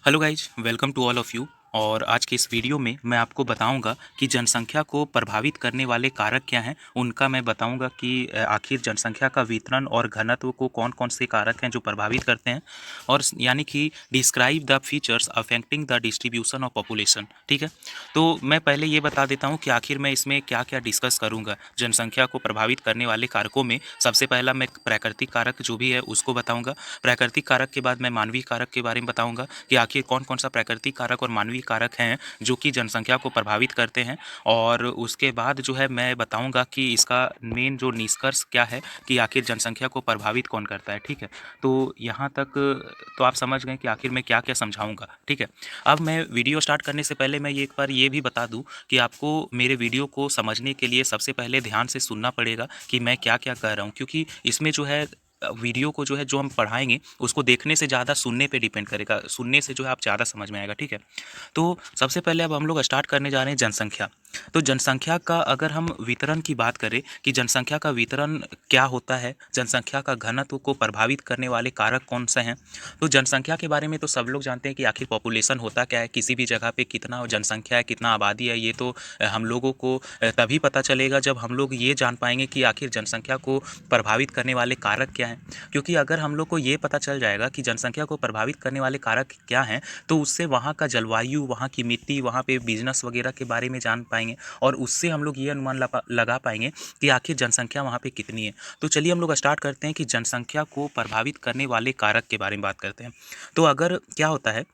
Hello guys, welcome to all of you. और आज के इस वीडियो में मैं आपको बताऊंगा कि जनसंख्या को प्रभावित करने वाले कारक क्या हैं। उनका मैं बताऊंगा कि आखिर जनसंख्या का वितरण और घनत्व को कौन कौन से कारक हैं जो प्रभावित करते हैं। और यानी कि describe the features affecting the distribution of population. ठीक है, तो मैं पहले ये बता देता हूँ कि आखिर मैं इसमें क्या क्या डिस्कस करूँगा। जनसंख्या को प्रभावित करने वाले कारकों में सबसे पहला मैं प्राकृतिक कारक जो भी है उसको बताऊँगा। प्राकृतिक कारक के बाद मैं मानवीय कारक के बारे में बताऊँगा कि आखिर कौन कौन सा प्राकृतिक कारक और मानवीय कारक हैं जो कि जनसंख्या को प्रभावित करते हैं। और उसके बाद जो है मैं बताऊंगा कि इसका मेन जो निष्कर्ष क्या है कि आखिर जनसंख्या को प्रभावित कौन करता है। ठीक है, तो यहाँ तक तो आप समझ गए कि आखिर मैं क्या क्या समझाऊंगा। ठीक है, अब मैं वीडियो स्टार्ट करने से पहले मैं एक बार ये भी बता दूं कि आपको मेरे वीडियो को समझने के लिए सबसे पहले ध्यान से सुनना पड़ेगा कि मैं क्या क्या कह रहा हूँ, क्योंकि इसमें जो है वीडियो को जो है जो हम पढ़ाएंगे उसको देखने से ज़्यादा सुनने पे डिपेंड करेगा। सुनने से जो है आप ज़्यादा समझ में आएगा। ठीक है, तो सबसे पहले अब हम लोग स्टार्ट करने जा रहे हैं जनसंख्या। तो जनसंख्या का अगर हम वितरण की बात करें कि जनसंख्या का वितरण क्या होता है, जनसंख्या का घनत्व को प्रभावित करने वाले कारक कौन से हैं। तो जनसंख्या के बारे में तो सब लोग जानते हैं कि आखिर पॉपुलेशन होता क्या है, किसी भी जगह पे कितना जनसंख्या है, कितना आबादी है। ये तो हम लोगों को तभी पता चलेगा जब हम लोग ये जान पाएंगे कि आखिर जनसंख्या को प्रभावित करने वाले कारक क्या हैं। क्योंकि अगर हम लोग को ये पता चल जाएगा कि जनसंख्या को प्रभावित करने वाले कारक क्या हैं, तो उससे वहाँ का जलवायु, वहाँ की मिट्टी, वहाँ पे बिजनेस वगैरह के बारे में जान पाएंगे और उससे हम लोग ये अनुमान लगा पाएंगे कि आखिर जनसंख्या वहाँ पे कितनी है। तो चलिए हम लोग स्टार्ट करते हैं कि जनसंख्या को प्रभावित करने वाले कारक के बारे में बात करते हैं। तो अगर क्या होता है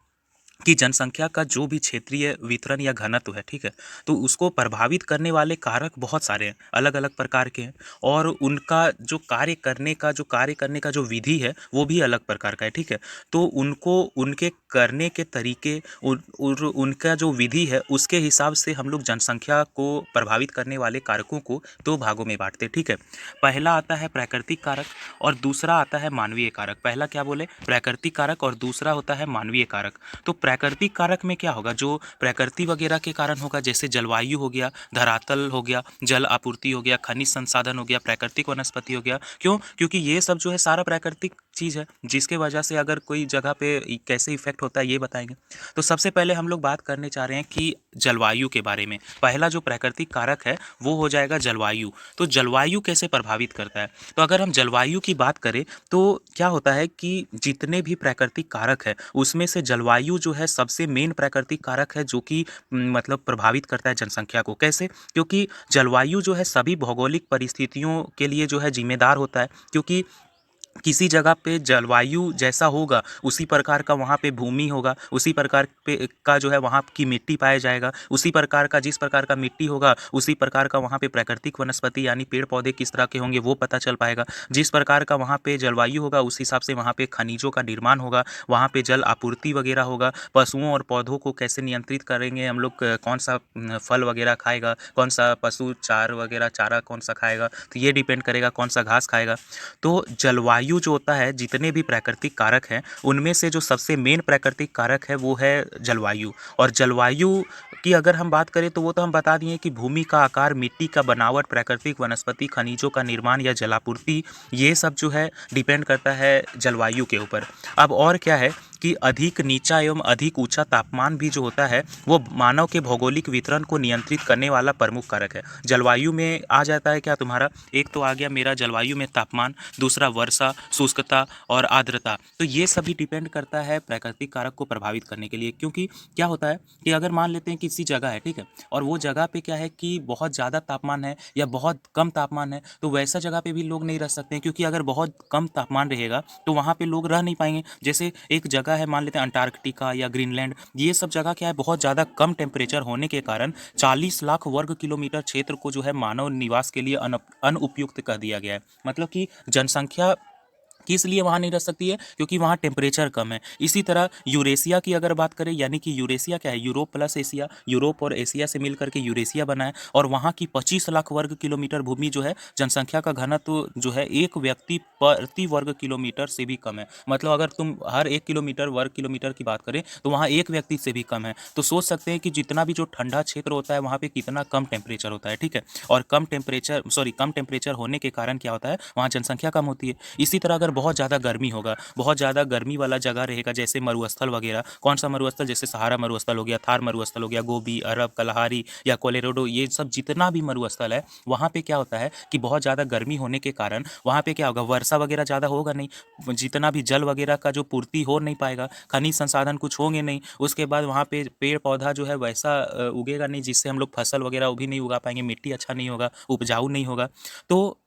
कि जनसंख्या का जो भी क्षेत्रीय वितरण या घनत्व है, ठीक है, तो उसको प्रभावित करने वाले कारक बहुत सारे हैं, अलग अलग प्रकार के हैं। और उनका जो कार्य करने का जो विधि है वो भी अलग प्रकार का है। ठीक है, तो उनको उनके करने के तरीके उनका जो विधि है उसके हिसाब से हम लोग जनसंख्या को प्रभावित करने वाले कारकों को दो भागों में बांटते हैं। ठीक है, पहला आता है प्राकृतिक कारक और दूसरा आता है मानवीय कारक। पहला क्या बोले, प्राकृतिक कारक, और दूसरा होता है मानवीय कारक। तो प्राकृतिक कारक में क्या होगा, जो प्रकृति वगैरह के कारण होगा, जैसे जलवायु हो गया, धरातल हो गया, जल आपूर्ति हो गया, खनिज संसाधन हो गया, प्राकृतिक वनस्पति हो गया। क्यों? क्योंकि ये सब जो है सारा प्राकृतिक चीज़ है, जिसके वजह से अगर कोई जगह पे कैसे इफेक्ट होता है ये बताएंगे। तो सबसे पहले हम लोग बात करने चाह रहे हैं कि जलवायु के बारे में। पहला जो प्राकृतिक कारक है वो हो जाएगा जलवायु। तो जलवायु कैसे प्रभावित करता है, तो अगर हम जलवायु की बात करें तो क्या होता है कि जितने भी प्राकृतिक कारक है उसमें से जलवायु जो है सबसे मेन प्राकृतिक कारक है जो कि मतलब प्रभावित करता है जनसंख्या को। कैसे? क्योंकि जलवायु जो है सभी भौगोलिक परिस्थितियों के लिए जो है जिम्मेदार होता है। क्योंकि किसी जगह पे जलवायु जैसा होगा उसी प्रकार का वहाँ पे भूमि होगा, उसी प्रकार पे का जो है वहाँ की मिट्टी पाया जाएगा, उसी प्रकार का जिस प्रकार का मिट्टी होगा उसी प्रकार का वहाँ पे प्राकृतिक वनस्पति यानी पेड़ पौधे किस तरह के होंगे वो पता चल पाएगा। जिस प्रकार का वहाँ पे जलवायु होगा उस हिसाब से वहाँ पे खनिजों का निर्माण होगा, वहाँ पे जल आपूर्ति वगैरह होगा। पशुओं और पौधों को कैसे नियंत्रित करेंगे हम लोग, कौन सा फल वगैरह खाएगा, कौन सा पशु चारा कौन सा खाएगा, तो ये डिपेंड करेगा कौन सा घास खाएगा। तो जलवायु जो होता है, जितने भी प्राकृतिक कारक हैं उनमें से जो सबसे मेन प्राकृतिक कारक है वो है जलवायु। और जलवायु की अगर हम बात करें तो वो तो हम बता दिए कि भूमि का आकार, मिट्टी का बनावट, प्राकृतिक वनस्पति, खनिजों का निर्माण या जलापूर्ति, ये सब जो है डिपेंड करता है जलवायु के ऊपर। अब और क्या है कि अधिक नीचा एवं अधिक ऊंचा तापमान भी जो होता है वो मानव के भौगोलिक वितरण को नियंत्रित करने वाला प्रमुख कारक है। जलवायु में आ जाता है क्या तुम्हारा, एक तो आ गया मेरा जलवायु में तापमान, दूसरा वर्षा, शुष्कता और आर्द्रता। तो ये सभी डिपेंड करता है प्राकृतिक कारक को प्रभावित करने के लिए। क्योंकि क्या होता है कि अगर मान लेते हैं किसी जगह है, ठीक है, और वो जगह पे क्या है कि बहुत ज़्यादा तापमान है या बहुत कम तापमान है, तो वैसा जगह पे भी लोग नहीं रह सकते हैं। क्योंकि अगर बहुत कम तापमान रहेगा तो वहाँ पे लोग रह नहीं पाएंगे। जैसे एक जगह है, मान लेते हैं अंटार्कटिका या ग्रीनलैंड, ये सब जगह क्या है, बहुत ज़्यादा कम टेम्परेचर होने के कारण 40 लाख वर्ग किलोमीटर क्षेत्र को जो है मानव निवास के लिए अनुपयुक्त कर दिया गया है। मतलब कि जनसंख्या किस लिए वहाँ नहीं रह सकती है, क्योंकि वहाँ टेम्परेचर कम है। इसी तरह यूरेशिया की अगर बात करें, यानी कि यूरेशिया क्या है, यूरोप प्लस एशिया, यूरोप और एशिया से मिल करके यूरेशिया बना है। और वहाँ की 25 लाख वर्ग किलोमीटर भूमि जो है, जनसंख्या का घनत्व जो है एक व्यक्ति प्रति वर्ग किलोमीटर से भी कम है। मतलब अगर तुम हर 1 किलोमीटर वर्ग किलोमीटर की बात करें तो वहाँ एक व्यक्ति से भी कम है। तो सोच सकते हैं कि जितना भी जो ठंडा क्षेत्र होता है वहाँ पे कितना कम टेम्परेचर होता है। ठीक है, और कम टेम्परेचर होने के कारण क्या होता है, वहाँ जनसंख्या कम होती है। इसी तरह अगर बहुत ज़्यादा गर्मी होगा, बहुत ज़्यादा गर्मी वाला जगह रहेगा, जैसे मरुस्थल वगैरह। कौन सा मरुस्थल? जैसे सहारा मरुस्थल हो गया, थार मरुस्थल हो गया, गोबी, अरब, कलहारी या कोलोराडो, ये सब जितना भी मरुस्थल है, वहाँ पे क्या होता है कि बहुत ज़्यादा गर्मी होने के कारण वहाँ पे क्या होगा, वर्षा वगैरह ज़्यादा होगा नहीं, जितना भी जल वगैरह का जो पूर्ति हो नहीं पाएगा, खनिज संसाधन कुछ होंगे नहीं। उसके बाद वहाँ पे पेड़ पौधा जो है वैसा उगेगा नहीं, जिससे हम लोग फसल वगैरह वो भी नहीं उगा पाएंगे, मिट्टी अच्छा नहीं होगा, उपजाऊ नहीं होगा। तो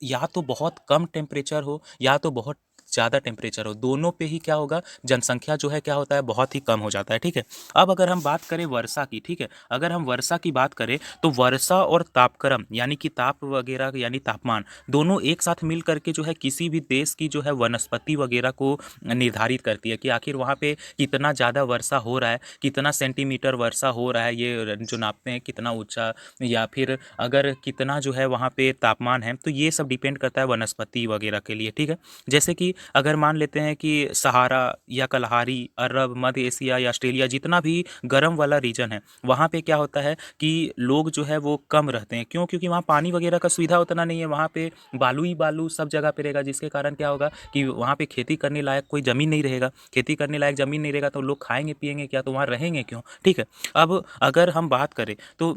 या तो बहुत कम टेम्परेचर हो या तो बहुत ज़्यादा टेम्परेचर हो, दोनों पे ही क्या होगा, जनसंख्या जो है क्या होता है, बहुत ही कम हो जाता है। ठीक है। अब अगर हम बात करें वर्षा की, ठीक है, अगर हम वर्षा की बात करें तो वर्षा और तापक्रम यानी कि ताप वगैरह यानी तापमान, दोनों एक साथ मिल करके जो है किसी भी देश की जो है वनस्पति वगैरह को निर्धारित करती है कि आखिर वहाँ पे कितना ज़्यादा वर्षा हो रहा है, कितना सेंटीमीटर वर्षा हो रहा है, ये जो नापते हैं कितना ऊंचा, या फिर अगर कितना जो है वहाँ पे तापमान है, तो ये सब डिपेंड करता है वनस्पति वगैरह के लिए। ठीक है। जैसे कि अगर मान लेते हैं कि सहारा या कलहारी, अरब, मध्य एशिया या ऑस्ट्रेलिया, जितना भी गर्म वाला रीजन है, वहाँ पे क्या होता है कि लोग जो है वो कम रहते हैं। क्यों? क्योंकि वहाँ पानी वगैरह का सुविधा उतना नहीं है, वहाँ पे बालू ही बालू सब जगह पे रहेगा, जिसके कारण क्या होगा कि वहाँ पे खेती करने लायक कोई ज़मीन नहीं रहेगा। खेती करने लायक ज़मीन नहीं रहेगा तो लोग खाएंगे पिएंगे क्या? तो वहाँ रहेंगे क्यों? ठीक है। अब अगर हम बात करें तो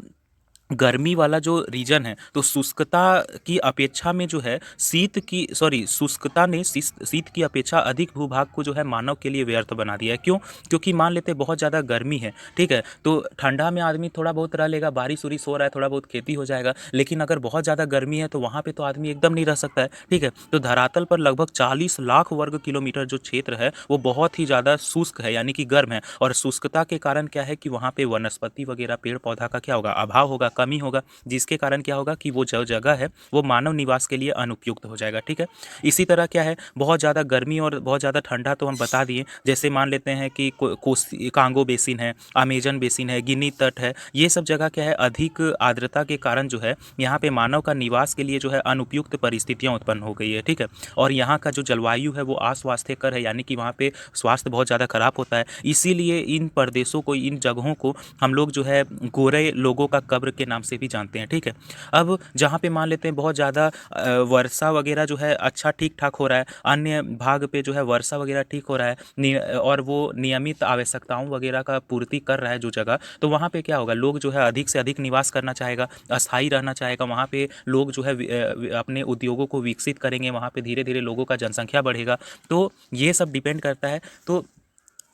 गर्मी वाला जो रीजन है, तो शुष्कता की अपेक्षा में जो है शुष्कता ने शीत की अपेक्षा अधिक भूभाग को जो है मानव के लिए व्यर्थ बना दिया है। क्यों? क्योंकि मान लेते हैं बहुत ज़्यादा गर्मी है, ठीक है, तो ठंडा में आदमी थोड़ा बहुत रह लेगा, बारिश उरिश हो रहा है, थोड़ा बहुत खेती हो जाएगा, लेकिन अगर बहुत ज़्यादा गर्मी है तो वहाँ पे तो आदमी एकदम नहीं रह सकता है। ठीक है। तो धरातल पर लगभग 40 लाख वर्ग किलोमीटर जो क्षेत्र है वो बहुत ही ज़्यादा शुष्क है, यानी कि गर्म है, और शुष्कता के कारण क्या है कि वहाँ पे वनस्पति वगैरह पेड़ पौधा का क्या होगा, अभाव होगा, कमी होगा, जिसके कारण क्या होगा कि वो जो जगह है वो मानव निवास के लिए अनुपयुक्त हो जाएगा। ठीक है। इसी तरह क्या है, बहुत ज़्यादा गर्मी और बहुत ज़्यादा ठंडा तो हम बता दिए, जैसे मान लेते हैं कि कोसी कांगो बेसिन है, अमेजन बेसिन है, गिनी तट है, ये सब जगह क्या है, अधिक आर्द्रता के कारण जो है यहाँ पे मानव का निवास के लिए जो है अनुपयुक्त परिस्थितियाँ उत्पन्न हो गई है। ठीक है। और यहाँ का जो जलवायु है वो अस्वास्थ्यकर है, यानी कि वहाँ पे स्वास्थ्य बहुत ज़्यादा खराब होता है। इसीलिए इन प्रदेशों को, इन जगहों को हम लोग जो है गोरे लोगों का कब्र के नाम से भी जानते हैं। ठीक है। अब जहाँ पे मान लेते हैं बहुत ज़्यादा वर्षा वगैरह जो है अच्छा ठीक ठाक हो रहा है, अन्य भाग पे जो है वर्षा वगैरह ठीक हो रहा है, और वो नियमित आवश्यकताओं वगैरह का पूर्ति कर रहा है जो जगह, तो वहाँ पे क्या होगा, लोग जो है अधिक से अधिक निवास करना चाहेगा, अस्थायी रहना चाहेगा, वहाँ पे लोग जो है अपने उद्योगों को विकसित करेंगे, वहाँ पे धीरे धीरे लोगों का जनसंख्या बढ़ेगा। तो ये सब डिपेंड करता है। तो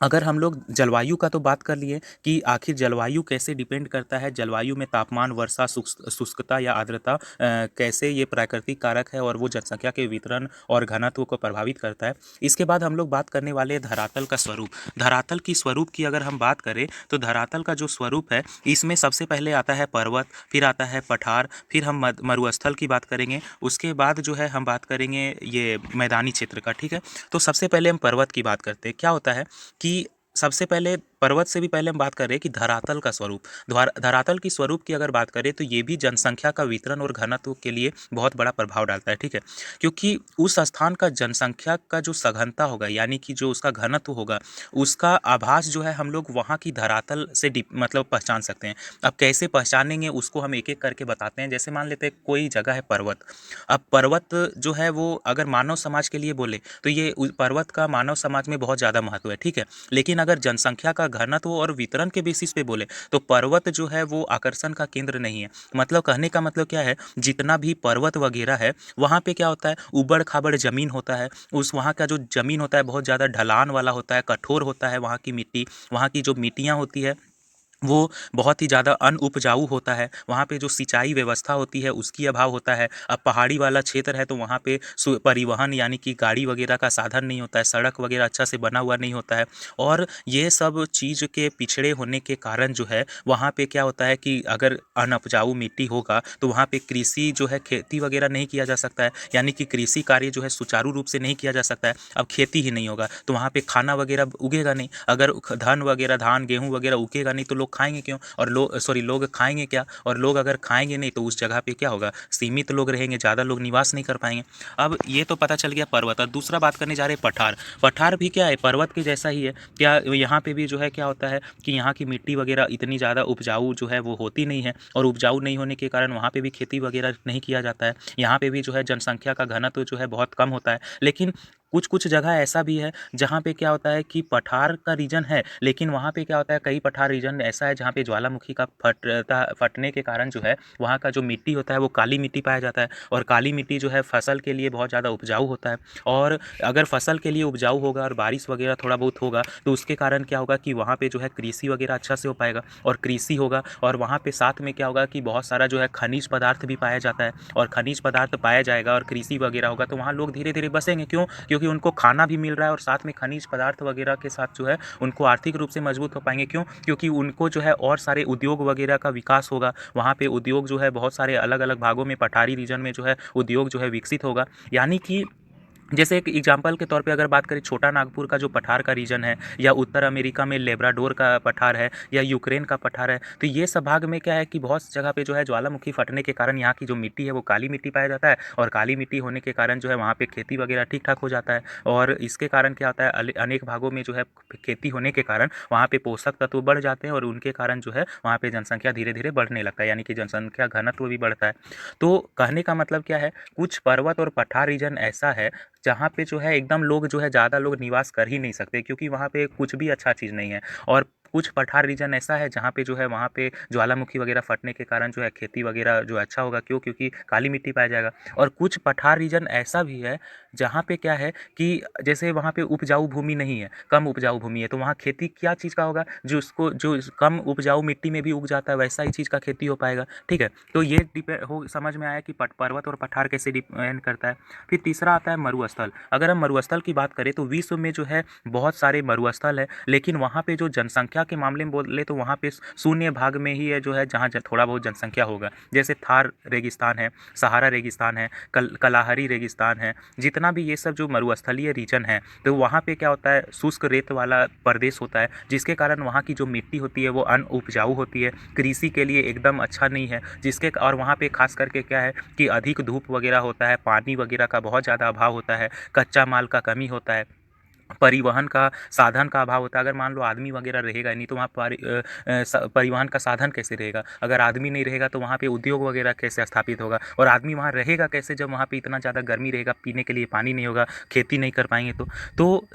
अगर हम लोग जलवायु का तो बात कर लिए कि आखिर जलवायु कैसे डिपेंड करता है, जलवायु में तापमान, वर्षा, शुष्कता या आर्द्रता कैसे ये प्राकृतिक कारक है और वो जनसंख्या के वितरण और घनत्व को प्रभावित करता है। इसके बाद हम लोग बात करने वाले हैं धरातल का स्वरूप। धरातल की स्वरूप की अगर हम बात करें तो धरातल का जो स्वरूप है, इसमें सबसे पहले आता है पर्वत, फिर आता है पठार, फिर हम मरुस्थल की बात करेंगे, उसके बाद जो है हम बात करेंगे ये मैदानी क्षेत्र का। ठीक है। तो सबसे पहले हम पर्वत की बात करते हैं। क्या होता है कि सबसे पहले पर्वत से भी पहले हम बात कर रहे हैं कि धरातल का स्वरूप, धरातल की स्वरूप की अगर बात करें तो ये भी जनसंख्या का वितरण और घनत्व के लिए बहुत बड़ा प्रभाव डालता है। ठीक है। क्योंकि उस स्थान का जनसंख्या का जो सघनता होगा, यानी कि जो उसका घनत्व होगा, उसका आभास जो है हम लोग वहाँ की धरातल से मतलब पहचान सकते हैं। अब कैसे पहचानेंगे उसको हम एक एक करके बताते हैं। जैसे मान लेते हैं कोई जगह है पर्वत, अब पर्वत जो है वो अगर मानव समाज के लिए बोले तो ये पर्वत का मानव समाज में बहुत ज़्यादा महत्व है। ठीक है। लेकिन अगर जनसंख्या का घनत्व और वितरण के बेसिस पे बोले तो पर्वत जो है वो आकर्षण का केंद्र नहीं है। मतलब कहने का मतलब क्या है, जितना भी पर्वत वगैरह है वहाँ पे क्या होता है, उबड़ खाबड़ जमीन होता है, उस वहाँ का जो जमीन होता है बहुत ज़्यादा ढलान वाला होता है, कठोर होता है, वहाँ की मिट्टी, वहाँ की जो मिट्टियाँ होती है वो बहुत ही ज़्यादा अनउपजाऊ होता है, वहाँ पे जो सिंचाई व्यवस्था होती है उसकी अभाव होता है। अब पहाड़ी वाला क्षेत्र है तो वहाँ पे परिवहन यानी कि गाड़ी वगैरह का साधन नहीं होता है, सड़क वगैरह अच्छा से बना हुआ नहीं होता है, और ये सब चीज़ के पिछड़े होने के कारण जो है वहाँ पे क्या होता है कि अगर अनउपजाऊ मिट्टी होगा तो वहाँ पे कृषि जो है, खेती वगैरह नहीं किया जा सकता है, यानी कि कृषि कार्य जो है सुचारू रूप से नहीं किया जा सकता है। अब खेती ही नहीं होगा तो वहाँ पे खाना वगैरह उगेगा नहीं, अगर धान वगैरह, धान गेहूँ वगैरह उगेगा नहीं तो लोग लोग खाएंगे क्यों, और लोग खाएंगे क्या, और लोग अगर खाएंगे नहीं तो उस जगह पे क्या होगा, सीमित लोग रहेंगे, ज़्यादा लोग निवास नहीं कर पाएंगे। अब ये तो पता चल गया पर्वत। और दूसरा बात करने जा रहे हैं पठार। पठार भी क्या है, पर्वत के जैसा ही है। क्या यहाँ पे भी जो है क्या होता है कि यहाँ की मिट्टी वगैरह इतनी ज़्यादा उपजाऊ जो है वो होती नहीं है, और उपजाऊ नहीं होने के कारण वहाँ पे भी खेती वगैरह नहीं किया जाता है। यहाँ पे भी जो है जनसंख्या का घनत्व जो है बहुत कम होता है। लेकिन कुछ कुछ जगह ऐसा भी है जहाँ पे क्या होता है कि पठार का रीजन है, लेकिन वहाँ पे क्या होता है, कई पठार रीजन ऐसा है जहाँ पे ज्वालामुखी का फटने के कारण जो है वहाँ का जो मिट्टी होता है वो काली मिट्टी पाया जाता है। और काली मिट्टी जो है फसल के लिए बहुत ज़्यादा उपजाऊ होता है। और अगर फसल के लिए उपजाऊ होगा और बारिश वगैरह थोड़ा बहुत होगा तो उसके कारण क्या होगा कि वहाँ पे जो है कृषि वगैरह अच्छा से हो पाएगा, और कृषि होगा और वहाँ पे साथ में क्या होगा कि बहुत सारा जो है खनिज पदार्थ भी पाया जाता है, और खनिज पदार्थ पाया जाएगा और कृषि वगैरह होगा तो वहाँ लोग धीरे धीरे बसेंगे। क्यों? क्योंकि उनको खाना भी मिल रहा है और साथ में खनिज पदार्थ वगैरह के साथ जो है उनको आर्थिक रूप से मजबूत हो पाएंगे। क्यों? क्योंकि उनको जो है और सारे उद्योग वगैरह का विकास होगा। वहाँ पे उद्योग जो है बहुत सारे अलग अलग भागों में पठारी रीजन में जो है उद्योग जो है विकसित होगा। यानी कि जैसे एक एग्जाम्पल के तौर पे अगर बात करें, छोटा नागपुर का जो पठार का रीजन है, या उत्तर अमेरिका में लेब्राडोर का पठार है, या यूक्रेन का पठार है, तो ये सब भाग में क्या है कि बहुत जगह पे जो है ज्वालामुखी फटने के कारण यहाँ की जो मिट्टी है वो काली मिट्टी पाया जाता है, और काली मिट्टी होने के कारण जो है वहाँ पे खेती वगैरह ठीक ठाक हो जाता है। और इसके कारण क्या होता है, अनेक भागों में जो है खेती होने के कारण वहाँ पे पोषक तत्व बढ़ जाते हैं, और उनके कारण जो है वहाँ पे जनसंख्या धीरे धीरे बढ़ने लगता है, यानी कि जनसंख्या घनत्व भी बढ़ता है। तो कहने का मतलब क्या है, कुछ पर्वत और पठार रीजन ऐसा है जहाँ पे जो है एकदम लोग जो है ज़्यादा लोग निवास कर ही नहीं सकते, क्योंकि वहाँ पे कुछ भी अच्छा चीज़ नहीं है। और कुछ पठार रीजन ऐसा है जहाँ पे जो है वहाँ पे ज्वालामुखी वगैरह फटने के कारण जो है खेती वगैरह जो अच्छा होगा। क्यों? क्योंकि काली मिट्टी पाया जाएगा। और कुछ पठार रीजन ऐसा भी है जहाँ पे क्या है कि जैसे वहाँ पे उपजाऊ भूमि नहीं है, कम उपजाऊ भूमि है, तो वहाँ खेती क्या चीज़ का होगा, जो कम उपजाऊ मिट्टी में भी उग जाता है वैसा ही चीज़ का खेती हो पाएगा। ठीक है, तो ये डिपेंड हो, समझ में आया कि पर्वत और पठार कैसे डिपेंड करता है। फिर तीसरा आता है मरुस्थल। अगर हम मरुस्थल की बात करें तो विश्व में जो है बहुत सारे मरुस्थल है, लेकिन वहाँ पे जो जनसंख्या के मामले में बोले तो वहाँ पे शून्य भाग में ही है जो है जहाँ थोड़ा बहुत जनसंख्या होगा। जैसे थार रेगिस्तान है, सहारा रेगिस्तान है, कलाहरी रेगिस्तान है, जितना भी ये सब जो मरुस्थलीय रीजन है तो वहाँ पे क्या होता है, शुष्क रेत वाला प्रदेश होता है, जिसके कारण वहाँ की जो मिट्टी होती है वो अनउपजाऊ होती है, कृषि के लिए एकदम अच्छा नहीं है। और वहाँ पे खास करके क्या है कि अधिक धूप वगैरह होता है, पानी वगैरह का बहुत ज़्यादा अभाव होता है, कच्चा माल का कमी होता है, परिवहन का साधन का अभाव होता है। अगर मान लो आदमी वगैरह रहेगा नहीं तो वहाँ परिवहन का साधन कैसे रहेगा, अगर आदमी नहीं रहेगा तो वहाँ पे उद्योग वगैरह कैसे स्थापित होगा, और आदमी वहाँ रहेगा कैसे जब वहाँ पे इतना ज़्यादा गर्मी रहेगा, पीने के लिए पानी नहीं होगा, खेती नहीं कर पाएंगे। तो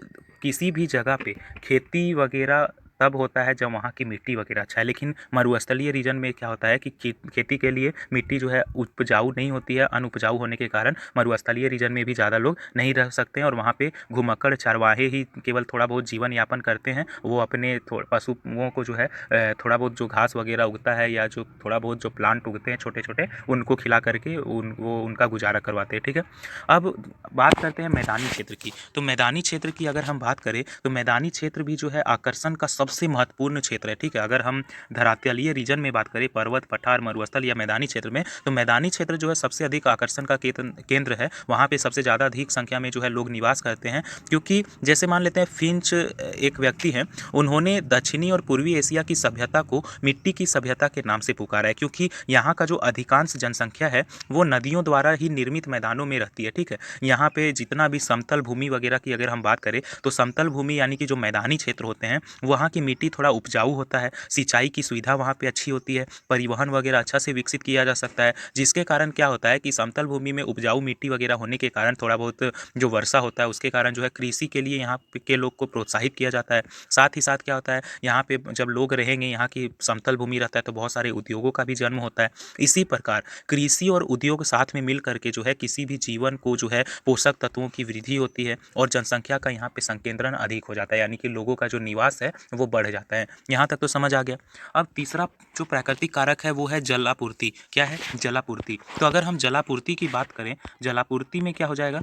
किसी भी जगह पे खेती वगैरह तब होता है जब वहाँ की मिट्टी वगैरह अच्छा है। लेकिन मरुस्थलीय रीजन में क्या होता है कि खेती के लिए मिट्टी जो है उपजाऊ नहीं होती है, अनउपजाऊ होने के कारण मरुस्थलीय रीजन में भी ज़्यादा लोग नहीं रह सकते हैं, और वहाँ पे घुमक्कड़ चरवाहे ही केवल थोड़ा बहुत जीवन यापन करते हैं। वो अपने पशुओं को जो है थोड़ा बहुत जो घास वगैरह उगता है या जो थोड़ा बहुत जो प्लांट उगते हैं छोटे छोटे, उनको खिला करके उनका गुजारा करवाते हैं। ठीक है, अब बात करते हैं मैदानी क्षेत्र की। तो मैदानी क्षेत्र की अगर हम बात करें तो मैदानी क्षेत्र भी जो है आकर्षण का सबसे महत्वपूर्ण क्षेत्र है। ठीक है, अगर हम धरातलीय रीजन में बात करें, पर्वत पठार मरुस्थल या मैदानी क्षेत्र में, तो मैदानी क्षेत्र जो है सबसे अधिक आकर्षण का केंद्र है। वहाँ पे सबसे ज़्यादा अधिक संख्या में जो है लोग निवास करते हैं, क्योंकि जैसे मान लेते हैं फिंच एक व्यक्ति हैं, उन्होंने दक्षिणी और पूर्वी एशिया की सभ्यता को मिट्टी की सभ्यता के नाम से पुकारा है, क्योंकि यहाँ का जो अधिकांश जनसंख्या है वो नदियों द्वारा ही निर्मित मैदानों में रहती है। ठीक है, यहाँ पे जितना भी समतल भूमि वगैरह की अगर हम बात करें तो समतल भूमि यानी कि जो मैदानी क्षेत्र होते हैं वहाँ की मिट्टी थोड़ा उपजाऊ होता है, सिंचाई की सुविधा वहाँ पे अच्छी होती है, परिवहन वगैरह अच्छा से विकसित किया जा सकता है, जिसके कारण क्या होता है कि समतल भूमि में उपजाऊ मिट्टी वगैरह होने के कारण थोड़ा बहुत जो वर्षा होता है उसके कारण जो है कृषि के लिए यहाँ के लोग को प्रोत्साहित किया जाता है। साथ ही साथ क्या होता है, यहाँ पे जब लोग रहेंगे, यहाँ की समतल भूमि रहता है तो बहुत सारे उद्योगों का भी जन्म होता है। इसी प्रकार कृषि और उद्योग साथ में मिल करके जो है किसी भी जीवन को जो है पोषक तत्वों की वृद्धि होती है, और जनसंख्या का यहाँ पे संकेंद्रण अधिक हो जाता है, यानी कि लोगों का जो निवास है वो बढ़ जाता है। यहाँ तक तो समझ आ गया। अब तीसरा जो प्राकृतिक कारक है वो है जलापूर्ति। क्या है? जलापूर्ति। तो अगर हम जलापूर्ति की बात करें, जलापूर्ति में क्या हो जाएगा,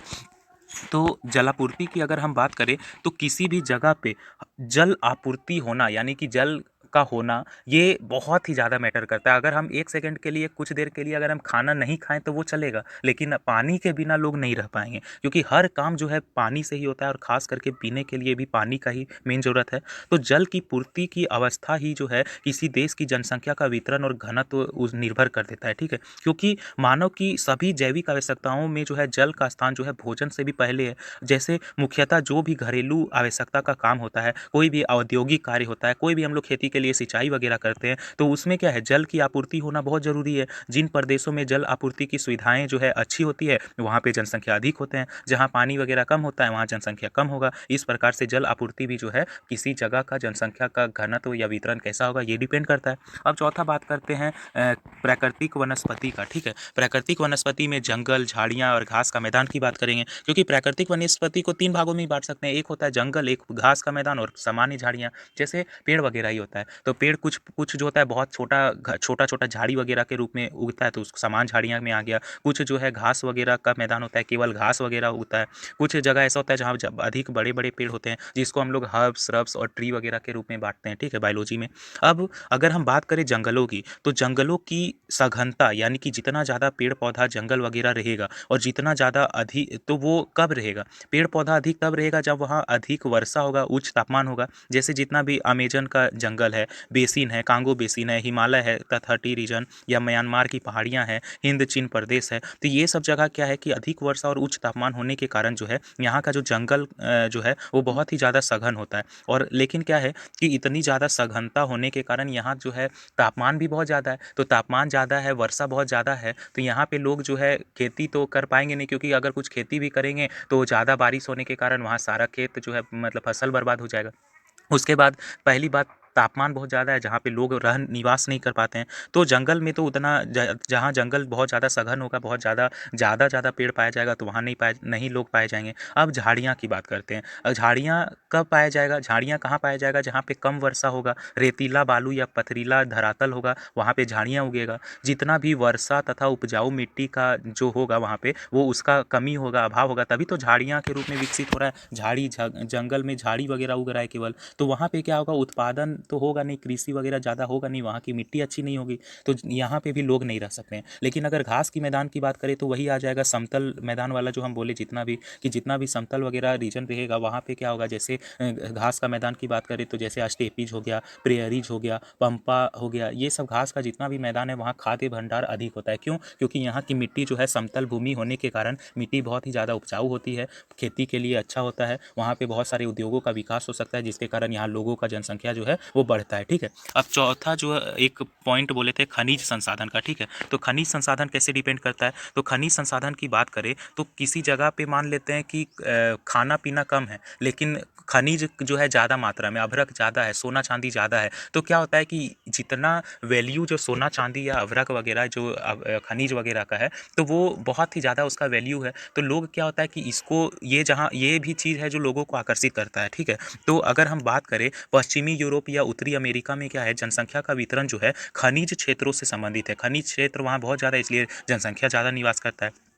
तो जलापूर्ति की अगर हम बात करें तो किसी भी जगह पे जल आपूर्ति होना, यानी कि जल का होना ये बहुत ही ज़्यादा मैटर करता है। अगर हम 1 सेकंड के लिए, कुछ देर के लिए अगर हम खाना नहीं खाएँ तो वो चलेगा, लेकिन पानी के बिना लोग नहीं रह पाएँगे, क्योंकि हर काम जो है पानी से ही होता है और ख़ास करके पीने के लिए भी पानी का ही मेन ज़रूरत है। तो जल की पूर्ति की अवस्था ही जो है किसी देश की जनसंख्या का वितरण और घनत्व उस निर्भर कर देता है, ठीक है? क्योंकि मानव की सभी जैविक आवश्यकताओं में जो है जल का स्थान जो है भोजन से भी पहले है। जैसे मुख्यतः जो भी घरेलू आवश्यकता का काम होता है, कोई भी औद्योगिक कार्य होता है, कोई भी हम लोग खेती के लिए सिंचाई वगैरह करते हैं, तो उसमें क्या है, जल की आपूर्ति होना बहुत ज़रूरी है। जिन प्रदेशों में जल आपूर्ति की सुविधाएँ जो है अच्छी होती है, वहाँ पे जनसंख्या अधिक होते हैं। जहाँ पानी वगैरह कम होता है, वहाँ जनसंख्या कम होगा। इस प्रकार से जल आपूर्ति भी जो है किसी जगह का जनसंख्या का घनत्व या वितरण कैसा होगा, ये डिपेंड करता है। अब चौथा बात करते हैं प्राकृतिक वनस्पति का, ठीक है? प्राकृतिक वनस्पति में जंगल, झाड़ियाँ और घास का मैदान की बात करेंगे, क्योंकि प्राकृतिक वनस्पति को 3 भागों में ही बाँट सकते हैं। एक होता है जंगल, एक घास का मैदान और सामान्य झाड़ियाँ, जैसे पेड़ वगैरह ही होता है। तो पेड़ कुछ कुछ जो होता है बहुत छोटा-छोटा झाड़ी वगैरह के रूप में उगता है, तो उसको सामान्य झाड़ियाँ में आ गया। कुछ जो है घास वगैरह का मैदान होता है, केवल घास वगैरह उगता है। कुछ जगह ऐसा होता है जहाँ अधिक बड़े-बड़े पेड़ होते हैं, जिसको हम लोग हर्ब्स, श्रब्स और ट्री वगैरह के रूप में बाँटते हैं, ठीक है, बायोलॉजी में। अब अगर हम बात करें जंगलों की, तो जंगलों की सघनता यानी कि जितना ज़्यादा पेड़-पौधा, जंगल वगैरह रहेगा और जितना ज़्यादा तो वो कब रहेगा? पेड़-पौधा अधिक तब रहेगा जब वहाँ अधिक वर्षा होगा, उच्च तापमान होगा। जैसे जितना भी अमेज़न का जंगल है, बेसिन है, कांगो बेसिन है, हिमालय है, तलहटी रीजन या म्यांमार की पहाड़ियाँ हैं, हिंद चीन प्रदेश है। तो ये सब जगह क्या है कि अधिक वर्षा और उच्च तापमान होने के कारण जो है यहाँ का जो जंगल जो है वो बहुत ही ज़्यादा सघन होता है। और लेकिन क्या है कि इतनी ज़्यादा सघनता होने के कारण यहाँ जो है तापमान भी बहुत ज़्यादा है। तो तापमान ज़्यादा है, वर्षा बहुत ज़्यादा है, तो यहाँ पे लोग जो है खेती तो कर पाएँगे नहीं, क्योंकि अगर कुछ खेती भी करेंगे तो ज़्यादा बारिश होने के कारण वहाँ सारा खेत जो है मतलब फसल बर्बाद हो जाएगा। उसके बाद पहली बात, तापमान बहुत ज़्यादा है जहाँ पे लोग रह निवास नहीं कर पाते हैं। तो जंगल में तो उतना जहाँ जंगल बहुत ज़्यादा सघन होगा, बहुत ज़्यादा पेड़ पाया जाएगा, तो वहाँ नहीं लोग पाए जाएँगे। अब झाड़ियाँ की बात करते हैं। झाड़ियाँ कब पाया जाएगा? झाड़ियाँ कहाँ पाया जाएगा? जहाँ पे कम वर्षा होगा, रेतीला बालू या पथरीला धरातल होगा, वहाँ पे झाड़ियाँ उगेगा। जितना भी वर्षा तथा उपजाऊ मिट्टी का जो होगा वहाँ पे, वो उसका कमी होगा, अभाव होगा, तभी तो झाड़ियाँ के रूप में विकसित हो रहा है। जंगल में झाड़ी वगैरह उग रहा है केवल, तो वहाँ पे क्या होगा, उत्पादन तो होगा नहीं, कृषि वगैरह ज़्यादा होगा नहीं, वहाँ की मिट्टी अच्छी नहीं होगी, तो यहाँ पे भी लोग नहीं रह सकते हैं। लेकिन अगर घास की मैदान की बात करें तो वही आ जाएगा समतल मैदान वाला, जो हम बोले जितना भी समतल वगैरह रीजन रहेगा वहाँ पे क्या होगा, जैसे घास का मैदान की बात करें तो जैसे स्टेपीज हो गया, प्रेयरीज हो गया, पम्पा हो गया, ये सब घास का जितना भी मैदान है वहाँ खाद्य भंडार अधिक होता है। क्यों? क्योंकि यहाँ की मिट्टी जो है समतल भूमि होने के कारण मिट्टी बहुत ही ज़्यादा उपजाऊ होती है, खेती के लिए अच्छा होता है, वहाँ पे बहुत सारे उद्योगों का विकास हो सकता है, जिसके कारण यहाँ लोगों का जनसंख्या जो है वो बढ़ता है, ठीक है। अब चौथा जो एक पॉइंट बोले थे खनिज संसाधन का, ठीक है, तो खनिज संसाधन कैसे डिपेंड करता है, तो खनिज संसाधन की बात करें तो किसी जगह पे मान लेते हैं कि खाना पीना कम है, लेकिन खनिज जो है ज़्यादा मात्रा में, अभ्रक ज़्यादा है, सोना चांदी ज़्यादा है, तो क्या होता है कि जितना वैल्यू जो सोना चांदी या अभ्रक वगैरह जो खनिज वगैरह का है, तो वो बहुत ही ज़्यादा उसका वैल्यू है, तो लोग क्या होता है कि इसको ये भी चीज़ है जो लोगों को आकर्षित करता है, ठीक है। तो अगर हम बात करें पश्चिमी यूरोप या उत्तरी अमेरिका में क्या है, जनसंख्या का वितरण जो है खनिज क्षेत्रों से संबंधित है। खनिज क्षेत्र वहाँ बहुत ज़्यादा, इसलिए जनसंख्या ज़्यादा निवास करता है।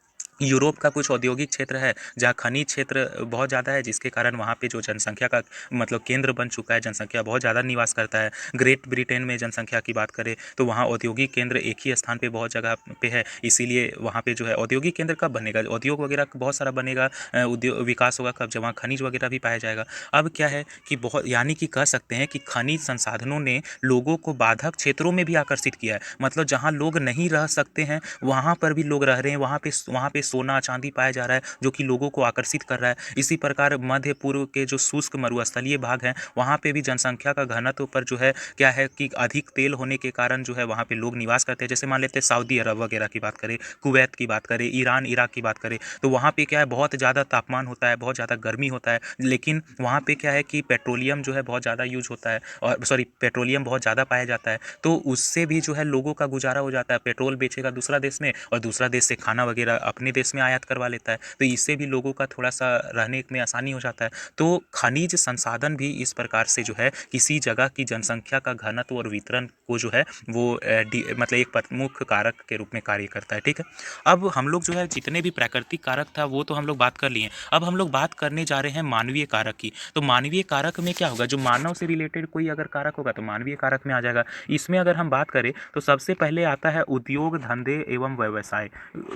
यूरोप का कुछ औद्योगिक क्षेत्र है जहाँ खनिज क्षेत्र बहुत ज़्यादा है, जिसके कारण वहाँ पे जो जनसंख्या का मतलब केंद्र बन चुका है, जनसंख्या बहुत ज़्यादा निवास करता है। ग्रेट ब्रिटेन में जनसंख्या की बात करें तो वहाँ औद्योगिक केंद्र एक ही स्थान पे बहुत जगह पे है, इसीलिए वहाँ पे जो है औद्योगिक केंद्र कब बनेगा, उद्योग वगैरह बहुत सारा बनेगा, उद्योग विकास होगा कब, जब वहाँ खनिज वगैरह भी पाया जाएगा। अब क्या है कि बहुत, यानी कि कह सकते हैं कि खनिज संसाधनों ने लोगों को बाधक क्षेत्रों में भी आकर्षित किया है, मतलब जहाँ लोग नहीं रह सकते हैं वहाँ पर भी लोग रह रहे हैं, वहाँ पे सोना चांदी पाया जा रहा है जो कि लोगों को आकर्षित कर रहा है। इसी प्रकार मध्य पूर्व के जो शुष्क मरुस्थलीय भाग हैं वहाँ पे भी जनसंख्या का घनत्व पर जो है क्या है कि अधिक तेल होने के कारण जो है वहाँ पे लोग निवास करते हैं। जैसे मान लेते हैं सऊदी अरब वगैरह की बात करें, कुवैत की बात करें, ईरान इराक की बात करें, तो वहाँ पे क्या है बहुत ज़्यादा तापमान होता है, बहुत ज़्यादा गर्मी होता है, लेकिन वहाँ पे क्या है कि पेट्रोलियम जो है बहुत ज़्यादा यूज होता है, और सॉरी पेट्रोलियम बहुत ज़्यादा पाया जाता है, तो उससे भी जो है लोगों का गुजारा हो जाता है। पेट्रोल बेचेगा दूसरा देश में और दूसरा देश से खाना वगैरह अपने देश में आयात करवा लेता है, तो इससे भी लोगों का थोड़ा-सा रहने में आसानी हो जाता है। तो खनिज संसाधन भी इस प्रकार से जो है किसी जगह की जनसंख्या का घनत्व और वितरण को जो है वो मतलब एक प्रमुख कारक के रूप में कार्य करता है, ठीक है। अब हम लोग जो है जितने भी प्राकृतिक कारक था वो तो हम लोग बात कर लिए। अब हम लोग बात करने जा रहे हैं मानवीय कारक की। तो मानवीय कारक में क्या होगा, जो मानव से रिलेटेड कोई अगर कारक होगा तो मानवीय कारक में आ जाएगा। इसमें अगर हम बात करें तो सबसे पहले आता है उद्योग, धंधे एवं व्यवसाय।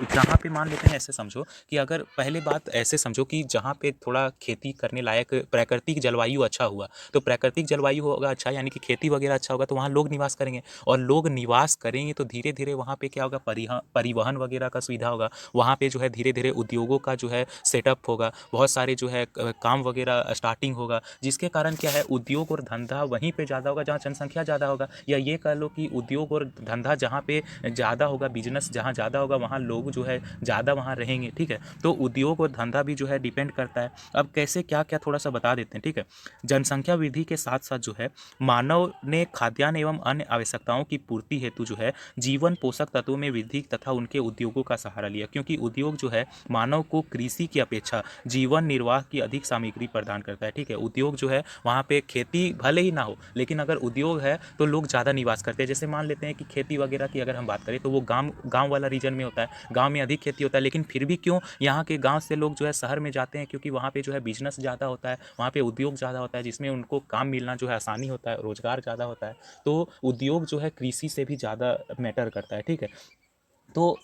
जहाँ पे मान लेते हैं, ऐसे समझो कि अगर पहले बात ऐसे समझो कि जहाँ पे थोड़ा खेती करने लायक प्राकृतिक जलवायु अच्छा हुआ, तो प्राकृतिक जलवायु होगा अच्छा, यानी कि खेती वगैरह अच्छा होगा, तो वहाँ लोग निवास करेंगे। और लोग निवास करेंगे तो धीरे धीरे वहाँ पे क्या होगा, परिवहन वगैरह का सुविधा होगा। वहाँ पे जो है धीरे धीरे उद्योगों का जो है सेटअप होगा, बहुत सारे जो है काम वगैरह स्टार्टिंग होगा, जिसके कारण क्या है, उद्योग और धंधा वहीं पे ज़्यादा होगा जहाँ जनसंख्या ज़्यादा होगा। या ये कह लो कि उद्योग और धंधा जहाँ पे ज़्यादा होगा, बिजनेस जहाँ ज़्यादा होगा, वहाँ लोग जो है ज़्यादा वहाँ रहेंगे, ठीक है। तो उद्योग और धंधा भी जो है डिपेंड करता है। अब कैसे क्या क्या थोड़ा सा बता देते हैं, ठीक है। जनसंख्या वृद्धि के साथ साथ जो है मानव ने खाद्यान्न एवं अन्य आवश्यकताओं की पूर्ति हेतु जो है जीवन पोषक तत्वों में वृद्धि तथा उनके उद्योगों का सहारा लिया, क्योंकि उद्योग जो है मानव को कृषि की अपेक्षा जीवन निर्वाह की अधिक सामग्री प्रदान करता है, ठीक है। उद्योग जो है वहाँ पे खेती भले ही ना हो, लेकिन अगर उद्योग है तो लोग ज़्यादा निवास करते हैं। जैसे मान लेते हैं कि खेती वगैरह की अगर हम बात करें तो वो गांव गांव वाला रीजन में होता है, गांव में अधिक खेती होता है, लेकिन फिर भी क्यों यहाँ के गांव से लोग जो है शहर में जाते हैं, क्योंकि वहाँ पे जो है बिजनेस ज़्यादा होता है, वहाँ पे उद्योग ज़्यादा होता है, जिसमें उनको काम मिलना जो है आसानी होता है, रोजगार ज़्यादा होता है। तो उद्योग जो है कृषि से भी ज़्यादा मैटर करता है, ठीक है। तो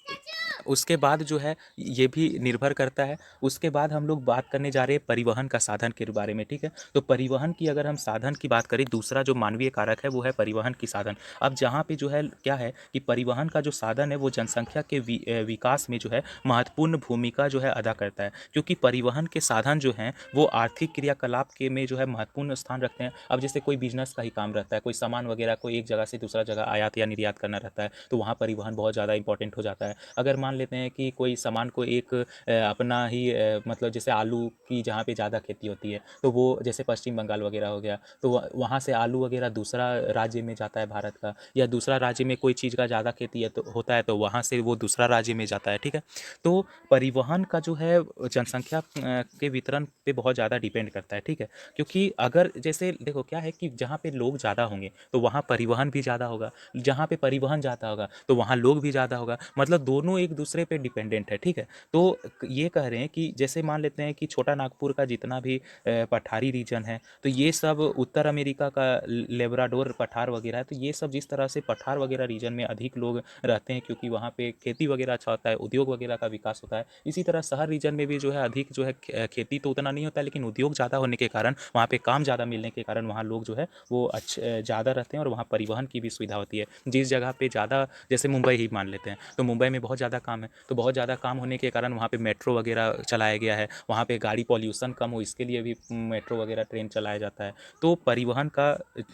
उसके बाद जो है ये भी निर्भर करता है। उसके बाद हम लोग बात करने जा रहे हैं परिवहन का साधन के बारे में, ठीक है। तो परिवहन की अगर हम साधन की बात करें, दूसरा जो मानवीय कारक है वो है परिवहन की साधन। अब जहाँ पे जो है क्या है कि परिवहन का जो साधन है वो जनसंख्या के विकास में जो है महत्वपूर्ण भूमिका जो है अदा करता है, क्योंकि परिवहन के साधन जो हैं वो आर्थिक क्रियाकलाप के में जो है महत्वपूर्ण स्थान रखते हैं। अब जैसे कोई बिजनेस का ही काम रहता है, कोई सामान वगैरह को एक जगह से दूसरा जगह आयात या निर्यात करना रहता है, तो वहाँ परिवहन बहुत ज़्यादा इंपॉर्टेंट हो जाता है। अगर मान लेते हैं कि कोई सामान को एक अपना ही मतलब जैसे आलू की जहाँ पे ज़्यादा खेती होती है, तो वो जैसे पश्चिम बंगाल वगैरह हो गया, तो वहाँ से आलू वगैरह दूसरा राज्य में जाता है भारत का, या दूसरा राज्य में कोई चीज़ का ज़्यादा खेती है तो होता है, तो वहाँ से वो दूसरा राज्य में जाता है, ठीक है। तो परिवहन का जो है जनसंख्या के वितरण पे बहुत ज़्यादा डिपेंड करता है, ठीक है। क्योंकि अगर जैसे देखो क्या है कि जहाँ पे लोग ज़्यादा होंगे तो वहाँ परिवहन भी ज़्यादा होगा, जहाँ पे परिवहन ज़्यादा होगा तो वहाँ लोग भी ज़्यादा होगा, मतलब दोनों एक दूसरे पे डिपेंडेंट है, ठीक है। तो ये कह रहे हैं कि जैसे मान लेते हैं कि छोटा नागपुर का जितना भी पठारी रीजन है, तो ये सब उत्तर अमेरिका का लेब्राडोर पठार वगैरह है, तो ये सब जिस तरह से पठार वगैरह रीजन में अधिक लोग रहते हैं, क्योंकि वहाँ पे खेती वगैरह अच्छा होता है, उद्योग वगैरह का विकास होता है। इसी तरह शहर रीजन में भी जो है अधिक जो है खेती तो उतना नहीं होता है, लेकिन उद्योग ज़्यादा होने के कारण, वहाँ पे काम ज़्यादा मिलने के कारण वहाँ लोग जो है वो अच्छे ज़्यादा रहते हैं, और वहाँ परिवहन की भी सुविधा होती है। जिस जगह पे ज़्यादा, जैसे मुंबई ही मान लेते हैं, तो मुंबई में बहुत ज़्यादा काम है, तो बहुत ज़्यादा काम होने के कारण वहाँ पे मेट्रो वगैरह चलाया गया है, वहाँ पे गाड़ी पॉल्यूशन कम हो इसके लिए भी मेट्रो वगैरह ट्रेन चलाया जाता है। तो परिवहन का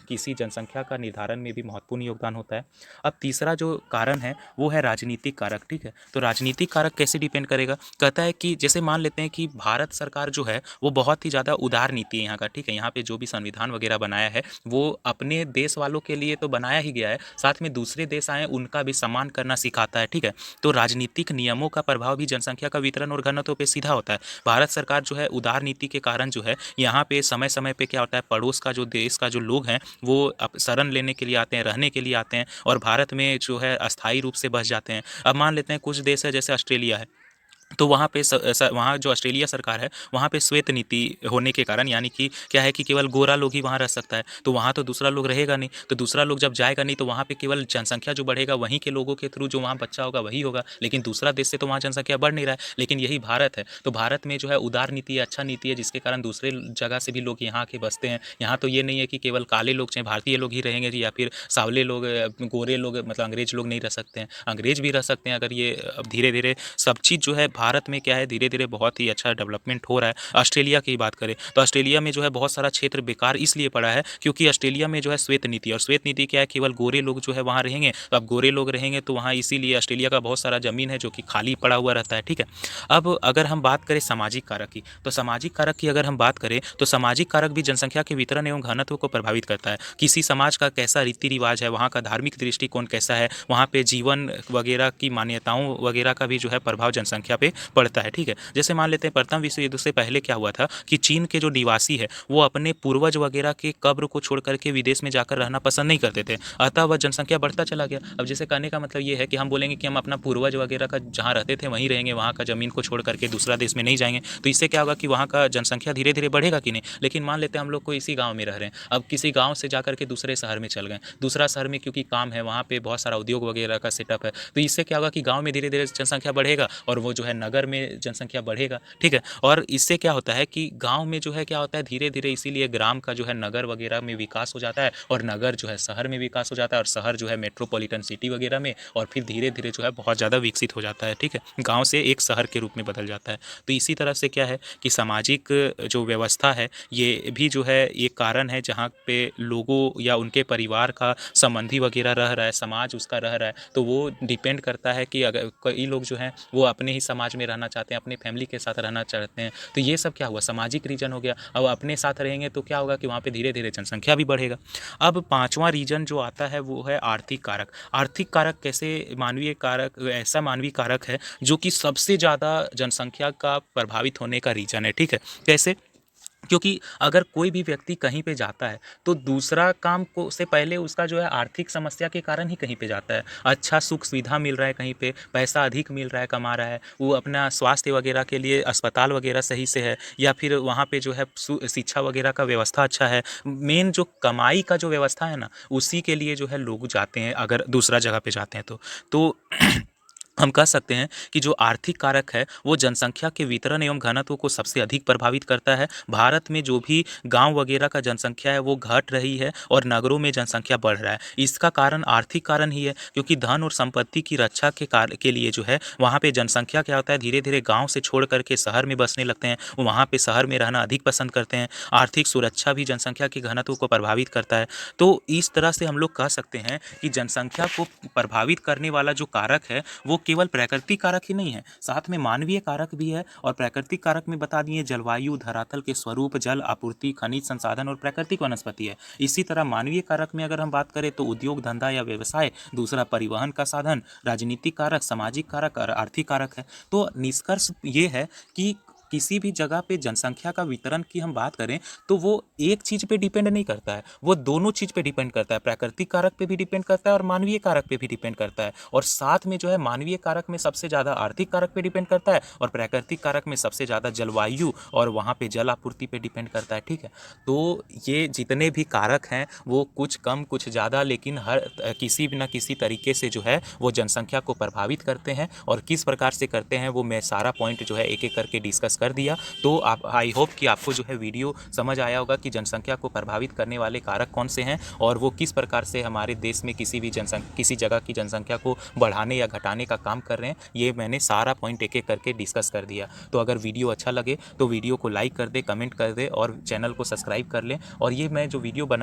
किसी जनसंख्या का निर्धारण में भी महत्वपूर्ण योगदान होता है। अब तीसरा जो कारण है वो है राजनीतिक कारक, ठीक है। तो राजनीतिक कारक कैसे डिपेंड करेगा, कहता है कि जैसे मान लेते हैं कि भारत सरकार जो है वो बहुत ही ज़्यादा उदार नीति है यहाँ का, ठीक है। यहाँ पे जो भी संविधान वगैरह बनाया है वो अपने देश वालों के लिए तो बनाया ही गया है, साथ में दूसरे देश आए उनका भी सम्मान करना सिखाता है, ठीक है। तो राजनीतिक नियमों का प्रभाव भी जनसंख्या का वितरण और घनत्व पे सीधा होता है। भारत सरकार जो है उदार नीति के कारण जो है यहाँ पे समय समय पे क्या होता है, पड़ोस का जो देश का जो लोग हैं वो शरण लेने के लिए आते हैं, रहने के लिए आते हैं, और भारत में जो है अस्थायी रूप से बस जाते हैं। अब मान लेते हैं कुछ देश है जैसे ऑस्ट्रेलिया है, तो वहाँ पे वहाँ जो ऑस्ट्रेलिया सरकार है वहाँ पे श्वेत नीति होने के कारण, यानी कि क्या है कि केवल गोरा लोग ही वहाँ रह सकता है, तो वहाँ तो दूसरा लोग रहेगा नहीं, तो दूसरा लोग जब जाएगा नहीं तो वहाँ पे केवल जनसंख्या जो बढ़ेगा वहीं के लोगों के थ्रू जो वहाँ बच्चा होगा वही होगा, लेकिन दूसरा देश से तो वहाँ जनसंख्या बढ़ नहीं रहा है। लेकिन यही भारत है, तो भारत में जो है उदार नीति है, अच्छा नीति है, जिसके कारण दूसरे जगह से भी लोग यहाँ के बसते हैं। यहाँ तो ये नहीं है कि केवल काले लोग चाहे भारतीय लोग ही रहेंगे या फिर सावले लोग, गोरे लोग, मतलब अंग्रेज लोग नहीं रह सकते हैं, अंग्रेज भी रह सकते हैं। अगर ये अब धीरे धीरे सब चीज़ जो है भारत में क्या है धीरे धीरे बहुत ही अच्छा डेवलपमेंट हो रहा है। ऑस्ट्रेलिया की बात करें तो ऑस्ट्रेलिया में जो है बहुत सारा क्षेत्र बेकार इसलिए पड़ा है क्योंकि ऑस्ट्रेलिया में जो है श्वेत नीति, और श्वेत नीति क्या है, केवल गोरे लोग जो है वहाँ रहेंगे, तो अब गोरे लोग रहेंगे तो वहाँ इसीलिए ऑस्ट्रेलिया का बहुत सारा ज़मीन है जो कि खाली पड़ा हुआ रहता है, ठीक है। अब अगर हम बात करें सामाजिक कारक की, तो सामाजिक कारक की अगर हम बात करें तो सामाजिक कारक भी जनसंख्या के वितरण एवं घनत्व को प्रभावित करता है। किसी समाज का कैसा रीति रिवाज है, वहाँ का धार्मिक दृष्टिकोण कैसा है, वहाँ पे जीवन वगैरह की मान्यताओं वगैरह का भी जो है प्रभाव जनसंख्या पे पे पड़ता है, ठीक है। जैसे मान लेते हैं प्रथम विश्व युद्ध से पहले क्या हुआ था कि चीन के जो निवासी है वो अपने पूर्वज वगैरह के कब्र को छोड़ करके विदेश में जाकर रहना पसंद नहीं करते थे, अतः वह जनसंख्या बढ़ता चला गया। अब जैसे कहने का मतलब ये है कि हम बोलेंगे कि हम अपना पूर्वज वगैरह का जहाँ रहते थे वहीं रहेंगे, वहाँ का ज़मीन को छोड़ करके दूसरा देश में नहीं जाएंगे, तो इससे क्या होगा कि वहाँ का जनसंख्या धीरे धीरे बढ़ेगा कि नहीं। लेकिन मान लेते हैं हम लोग को इसी गाँव में रह रहे हैं, अब किसी गाँव से जा करके दूसरे शहर में चल गए, दूसरा शहर में क्योंकि काम है वहाँ पे बहुत सारा उद्योग वगैरह का सेटअप है, तो इससे क्या होगा कि गाँव में धीरे धीरे जनसंख्या बढ़ेगा और वो जो है नगर में जनसंख्या बढ़ेगा, ठीक है। और इससे क्या होता है कि गाँव में जो है क्या होता है धीरे धीरे, इसीलिए ग्राम का जो है नगर वगैरह में विकास हो जाता है और नगर जो है शहर में विकास हो जाता है और शहर जो है मेट्रोपॉलिटन सिटी वगैरह में, और फिर धीरे धीरे जो है बहुत ज़्यादा विकसित हो जाता है, ठीक है, गाँव से एक शहर के रूप में बदल जाता है। तो इसी तरह से क्या है कि सामाजिक जो व्यवस्था है ये भी जो है एक कारण है जहाँ पे लोगों या उनके परिवार का संबंधी वगैरह रह रहा है, समाज उसका रह रहा है, तो वो डिपेंड करता है कि अगर कई लोग जो हैं वो अपने ही समाज में रहना चाहते हैं, अपने फैमिली के साथ रहना चाहते हैं, तो ये सब क्या हुआ सामाजिक रीजन हो गया। अब अपने साथ रहेंगे तो क्या होगा कि वहाँ पे धीरे धीरे जनसंख्या भी बढ़ेगा। अब पांचवा रीजन जो आता है वो है आर्थिक कारक। आर्थिक कारक कैसे, मानवीय कारक ऐसा मानवीय कारक है जो कि सबसे ज़्यादा जनसंख्या का प्रभावित होने का रीजन है, ठीक है। कैसे? क्योंकि अगर कोई भी व्यक्ति कहीं पे जाता है तो दूसरा काम को से पहले उसका जो है आर्थिक समस्या के कारण ही कहीं पे जाता है। अच्छा सुख सुविधा मिल रहा है, कहीं पे पैसा अधिक मिल रहा है, कमा रहा है, वो अपना स्वास्थ्य वगैरह के लिए अस्पताल वगैरह सही से है, या फिर वहाँ पे जो है शिक्षा वगैरह का व्यवस्था अच्छा है, मेन जो कमाई का जो व्यवस्था है ना उसी के लिए जो है लोग जाते हैं अगर दूसरा जगह पे जाते हैं तो हम कह सकते हैं कि जो आर्थिक कारक है वो जनसंख्या के वितरण एवं घनत्व को सबसे अधिक प्रभावित करता है। भारत में जो भी गांव वगैरह का जनसंख्या है वो घट रही है और नगरों में जनसंख्या बढ़ रहा है, इसका कारण आर्थिक कारण ही है, क्योंकि धन और संपत्ति की रक्षा के लिए जो है वहाँ पे जनसंख्या क्या होता है धीरे धीरे गाँव से छोड़ करके शहर में बसने लगते हैं, वहाँ पे शहर में रहना अधिक पसंद करते हैं। आर्थिक सुरक्षा भी जनसंख्या के घनत्व को प्रभावित करता है। तो इस तरह से हम लोग कह सकते हैं कि जनसंख्या को प्रभावित करने वाला जो कारक है वो केवल प्राकृतिक कारक ही नहीं है, साथ में मानवीय कारक भी है। और प्राकृतिक कारक में बता दिए जलवायु, धरातल के स्वरूप, जल आपूर्ति, खनिज संसाधन और प्राकृतिक वनस्पति है। इसी तरह मानवीय कारक में अगर हम बात करें तो उद्योग धंधा या व्यवसाय, दूसरा परिवहन का साधन, राजनीतिक कारक, सामाजिक कारक और आर्थिक कारक है। तो निष्कर्ष ये है कि किसी भी जगह पे जनसंख्या का वितरण की हम बात करें तो वो एक चीज़ पे डिपेंड नहीं करता है, वो दोनों चीज़ पे डिपेंड करता है, प्राकृतिक कारक पे भी डिपेंड करता है और मानवीय कारक पे भी डिपेंड करता है। और साथ में जो है मानवीय कारक में सबसे ज़्यादा आर्थिक कारक पे डिपेंड करता है और प्राकृतिक कारक में सबसे ज़्यादा जलवायु और वहाँ पे जल आपूर्ति पे डिपेंड करता है, ठीक है। तो ये जितने भी कारक हैं वो कुछ कम कुछ ज़्यादा, लेकिन हर किसी भी ना किसी तरीके से जो है वो जनसंख्या को प्रभावित करते हैं, और किस प्रकार से करते हैं वो मैं सारा पॉइंट जो है एक एक करके डिस्कस कर दिया। तो आप आई होप कि आपको जो है वीडियो समझ आया होगा कि जनसंख्या को प्रभावित करने वाले कारक कौन से हैं और वो किस प्रकार से हमारे देश में किसी जगह की जनसंख्या को बढ़ाने या घटाने का काम कर रहे हैं। ये मैंने सारा पॉइंट एक एक करके डिस्कस कर दिया। तो अगर वीडियो अच्छा लगे तो वीडियो को लाइक कर दे, कमेंट कर दे और चैनल को सब्सक्राइब कर लें। और ये मैं जो वीडियो बना